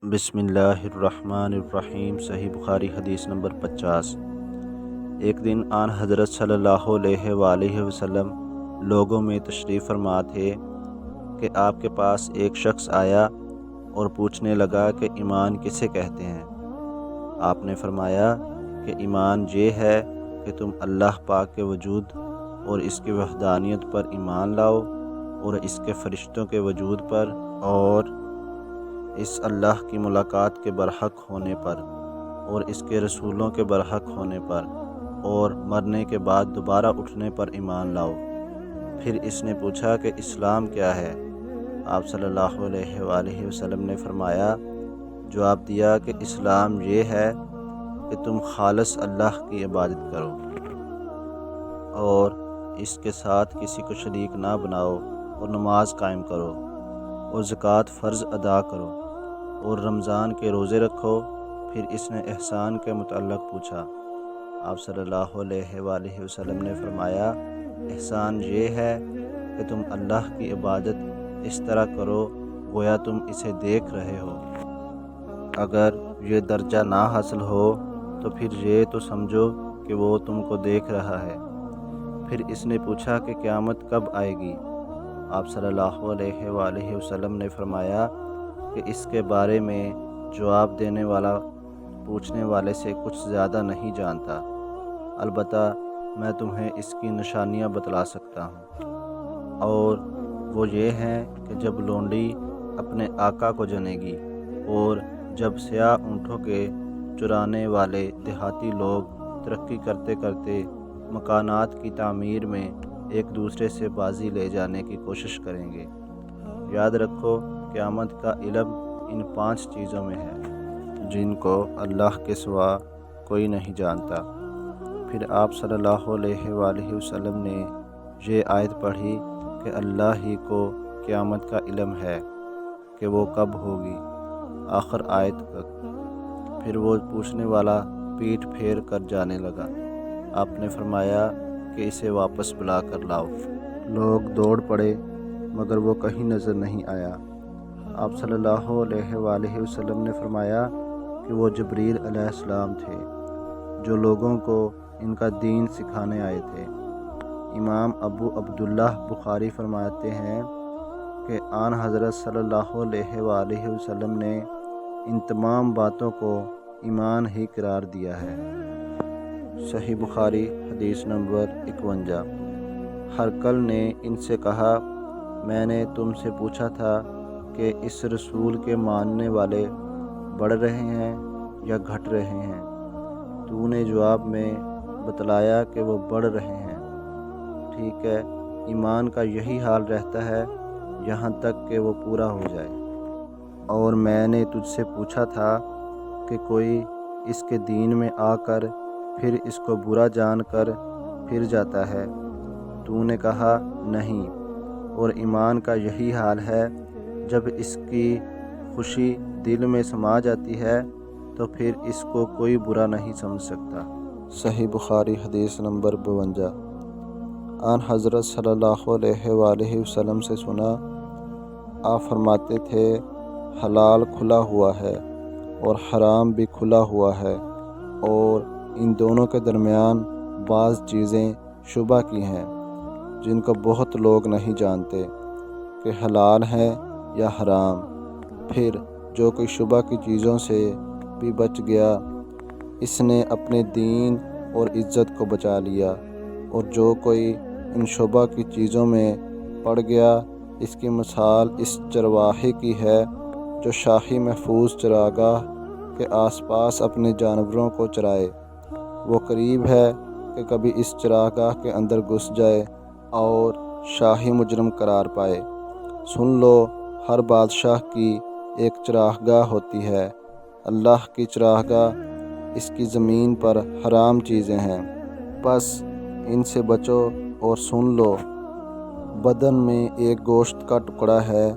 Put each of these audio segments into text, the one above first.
بسم اللہ الرحمن الرحیم۔ صحیح بخاری حدیث نمبر 50۔ ایک دن آن حضرت صلی اللہ علیہ وآلہ وسلم لوگوں میں تشریف فرما تھے کہ آپ کے پاس ایک شخص آیا اور پوچھنے لگا کہ ایمان کسے کہتے ہیں؟ آپ نے فرمایا کہ ایمان یہ ہے کہ تم اللہ پاک کے وجود اور اس کی وحدانیت پر ایمان لاؤ، اور اس کے فرشتوں کے وجود پر، اور اس اللہ کی ملاقات کے برحق ہونے پر، اور اس کے رسولوں کے برحق ہونے پر، اور مرنے کے بعد دوبارہ اٹھنے پر ایمان لاؤ۔ پھر اس نے پوچھا کہ اسلام کیا ہے؟ آپ صلی اللہ علیہ وآلہ وسلم نے فرمایا، جواب دیا کہ اسلام یہ ہے کہ تم خالص اللہ کی عبادت کرو اور اس کے ساتھ کسی کو شریک نہ بناؤ، اور نماز قائم کرو، اور زکوٰۃ فرض ادا کرو، اور رمضان کے روزے رکھو۔ پھر اس نے احسان کے متعلق پوچھا۔ آپ صلی اللہ علیہ وآلہ وسلم نے فرمایا، احسان یہ ہے کہ تم اللہ کی عبادت اس طرح کرو گویا تم اسے دیکھ رہے ہو۔ اگر یہ درجہ نہ حاصل ہو تو پھر یہ تو سمجھو کہ وہ تم کو دیکھ رہا ہے۔ پھر اس نے پوچھا کہ قیامت کب آئے گی؟ آپ صلی اللہ علیہ وآلہ وسلم نے فرمایا کہ اس کے بارے میں جواب دینے والا پوچھنے والے سے کچھ زیادہ نہیں جانتا، البتہ میں تمہیں اس کی نشانیاں بتلا سکتا ہوں، اور وہ یہ ہیں کہ جب لونڈی اپنے آقا کو جنے گی، اور جب سیاہ اونٹوں کے چرانے والے دیہاتی لوگ ترقی کرتے کرتے مکانات کی تعمیر میں ایک دوسرے سے بازی لے جانے کی کوشش کریں گے۔ یاد رکھو، قیامت کا علم ان 5 چیزوں میں ہے جن کو اللہ کے سوا کوئی نہیں جانتا۔ پھر آپ صلی اللہ علیہ وآلہ وسلم نے یہ آیت پڑھی کہ اللہ ہی کو قیامت کا علم ہے کہ وہ کب ہوگی، آخر آیت تک۔ پھر وہ پوچھنے والا پیٹھ پھیر کر جانے لگا۔ آپ نے فرمایا کہ اسے واپس بلا کر لاؤ۔ لوگ دوڑ پڑے مگر وہ کہیں نظر نہیں آیا۔ آپ صلی اللہ علیہ وآلہ وسلم نے فرمایا کہ وہ جبریل علیہ السلام تھے جو لوگوں کو ان کا دین سکھانے آئے تھے۔ امام ابو عبداللہ بخاری فرماتے ہیں کہ آن حضرت صلی اللہ علیہ وآلہ وسلم نے ان تمام باتوں کو ایمان ہی قرار دیا ہے۔ صحیح بخاری حدیث نمبر 51۔ ہرقل نے ان سے کہا، میں نے تم سے پوچھا تھا کہ اس رسول کے ماننے والے بڑھ رہے ہیں یا گھٹ رہے ہیں؟ تو نے جواب میں بتلایا کہ وہ بڑھ رہے ہیں۔ ٹھیک ہے، ایمان کا یہی حال رہتا ہے یہاں تک کہ وہ پورا ہو جائے۔ اور میں نے تجھ سے پوچھا تھا کہ کوئی اس کے دین میں آ کر پھر اس کو برا جان کر پھر جاتا ہے؟ تو نے کہا نہیں، اور ایمان کا یہی حال ہے، جب اس کی خوشی دل میں سما جاتی ہے تو پھر اس کو کوئی برا نہیں سمجھ سکتا۔ صحیح بخاری حدیث نمبر 52۔ آن حضرت صلی اللہ علیہ وآلہ وسلم سے سنا، آپ فرماتے تھے، حلال کھلا ہوا ہے اور حرام بھی کھلا ہوا ہے، اور ان دونوں کے درمیان بعض چیزیں شبہ کی ہیں جن کو بہت لوگ نہیں جانتے کہ حلال ہیں یا حرام۔ پھر جو کوئی شبہ کی چیزوں سے بھی بچ گیا، اس نے اپنے دین اور عزت کو بچا لیا، اور جو کوئی ان شبہ کی چیزوں میں پڑ گیا، اس کی مثال اس چرواہے کی ہے جو شاہی محفوظ چراگاہ کے آس پاس اپنے جانوروں کو چرائے۔ وہ قریب ہے کہ کبھی اس چراگاہ کے اندر گھس جائے اور شاہی مجرم قرار پائے۔ سن لو، ہر بادشاہ کی ایک چراگاہ ہوتی ہے، اللہ کی چراگاہ اس کی زمین پر حرام چیزیں ہیں، بس ان سے بچو۔ اور سن لو، بدن میں ایک گوشت کا ٹکڑا ہے،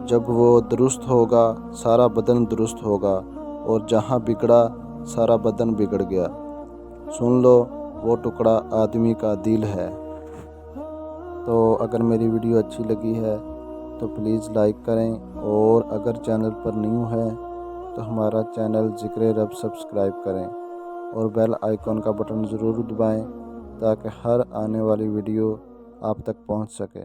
جب وہ درست ہوگا سارا بدن درست ہوگا، اور جہاں بگڑا سارا بدن بگڑ گیا۔ سن لو، وہ ٹکڑا آدمی کا دل ہے۔ تو اگر میری ویڈیو اچھی لگی ہے تو پلیز لائک کریں، اور اگر چینل پر نیو ہے تو ہمارا چینل ذکر رب سبسکرائب کریں اور بیل آئیکن کا بٹن ضرور دبائیں تاکہ ہر آنے والی ویڈیو آپ تک پہنچ سکے۔